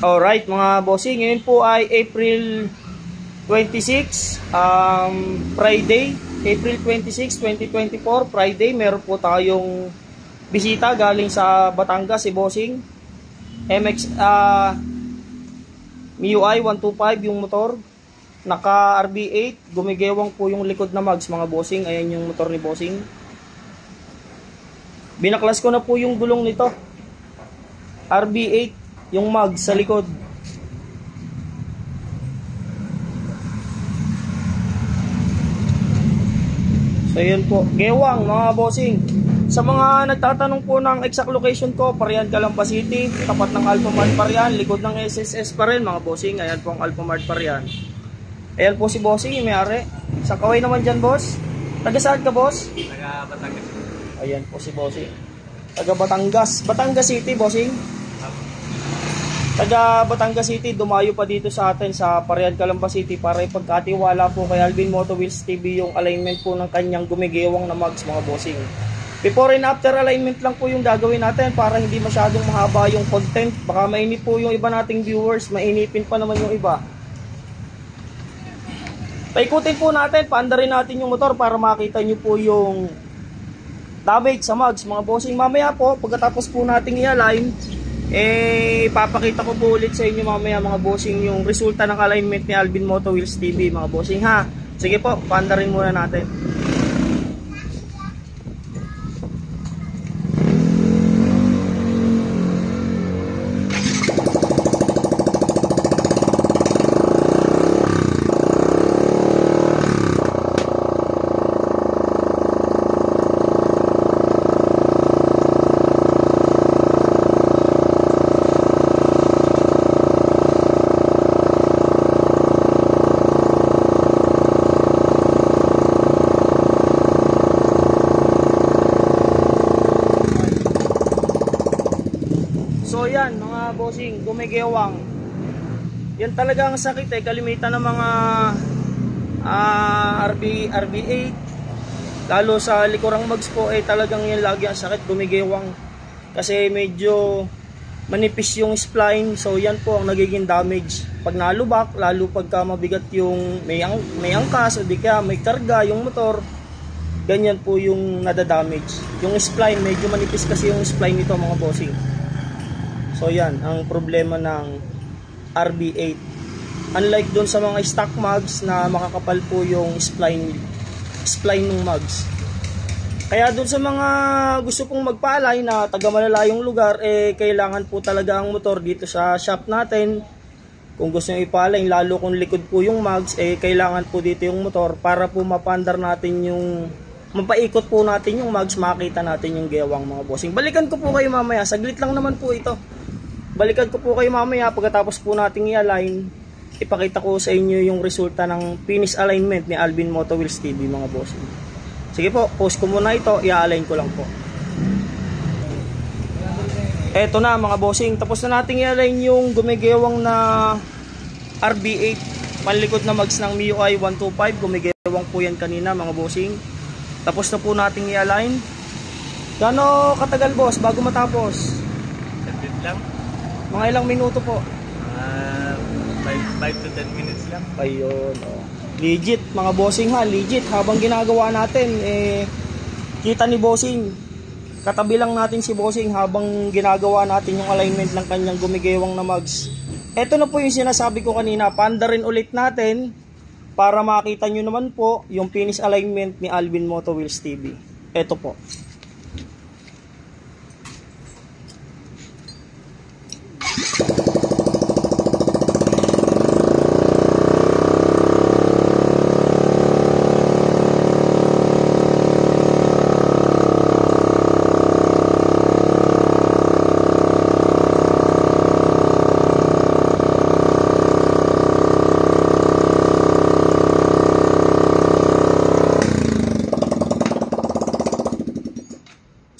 Alright mga bossing, ngayon po ay April 26, Friday, April 26, 2024, Friday. Meron po tayong bisita galing sa Batangas, si bossing. MX MIUI 125 yung motor, naka RB8, gumigewang po yung likod na mags mga bossing. Ayan yung motor ni bossing. Binaklas ko na po yung gulong nito, RB8 yung mag sa likod. So yun po, gewang mga bossing. Sa mga nagtatanong po ng exact location ko, Parian, Calamba City, tapat ng Alphamart Parian, likod ng SSS pa rin mga bossing. Ayan po ang Alphamart Parian. Ayan po si bossing, yung may-ari. Sa kaway naman dyan, boss. Taga saan ka, boss? Taga Batangas. Ayan po si bossing, taga Batangas, Batangas City, bossing. Taga Batangas City, dumayo pa dito sa atin sa Parian, Calamba City para ipagkatiwala po kay Alvin Moto Wheels TV yung alignment po ng kanyang gumigewang na mags mga bossing. Before and after alignment lang po yung gagawin natin para hindi masyadong mahaba yung content. Baka mainip po yung iba nating viewers, mainipin pa naman yung iba. Paikutin po natin, paandarin natin yung motor para makita nyo po yung damage sa mags mga bossing. Mamaya po, pagkatapos po nating i-align, papakita ko po ulit sa inyo mamaya mga bossing yung resulta ng alignment ni Alvin Moto Wheels TV mga bossing ha. Sige po, paandarin muna natin. So yan mga bossing, gumigewang. Yan talaga ang sakit kalimitan ng mga RB8. Lalo sa likurang mags po talagang yan lagi ang sakit, gumigewang. Kasi medyo manipis yung spline, so yan po ang nagiging damage. Pag nalubak, lalo pagka mabigat yung may angkas o di kaya may karga yung motor, ganyan po yung nadadamage. Yung spline, medyo manipis kasi yung spline nito mga bossing. So yan ang problema ng RB8. Unlike doon sa mga stock mags na makakapal po yung spline ng mags. Kaya doon sa mga gusto pong magpaalay na taga malalayong lugar, kailangan po talaga ang motor dito sa shop natin. Kung gusto nyo ipaalay, lalo kung likod po yung mags, kailangan po dito yung motor para po mapandar natin yung, mapaikot po natin yung mags, makita natin yung gewang mga bossing. Balikan ko po kayo mamaya, saglit lang naman po ito. Balikan ko po kayo mamaya pagkatapos po nating i-align. Ipakita ko sa inyo yung resulta ng finish alignment ni Alvin Moto Wheels TV mga bossing. Sige po, post ko muna ito, i-align ko lang po. Eto na mga bossing, tapos na nating i-align yung gumigewang na RB8 panlikod na mags ng MIUI 125. Gumigewang po yan kanina mga bossing. Tapos na po nating i-align. Gano katagal boss bago matapos? Saglit lang. Mga ilang minuto po? 5 to 10 minutes lang. Ayun, oh. Legit mga bossing ha, legit. Habang ginagawa natin, kita ni bossing. Katabi lang natin si bossing habang ginagawa natin yung alignment ng kanyang gumigewang na mags. Ito na po yung sinasabi ko kanina, paandarin ulit natin para makita nyo naman po yung finish alignment ni Alvin Moto Wheels TV. Ito po.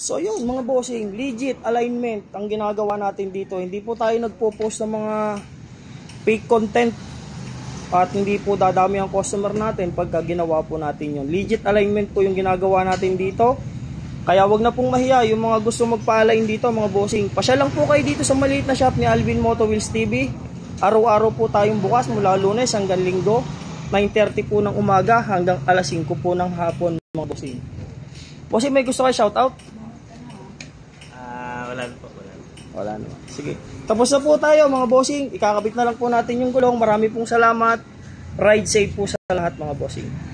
So yun mga bossing, legit alignment ang ginagawa natin dito. Hindi po tayo nagpo-post ng mga fake content at hindi po dadami ang customer natin pagka ginawa po natin yun. Legit alignment po yung ginagawa natin dito. Kaya wag na pong mahiya yung mga gusto magpa-align dito mga bossing. Pasya lang po kayo dito sa maliit na shop ni Alvin Moto Wheels TV. Araw-araw po tayong bukas mula Lunes hanggang Linggo. 9:30 po ng umaga hanggang alas 5 po ng hapon mga bossing. Bossing, may gusto kayo shoutout? Wala na po, wala na. Wala naman. Sige. Tapos na po tayo mga bossing. Ikakabit na lang po natin yung gulong. Marami pong salamat. Ride safe po sa lahat mga bossing.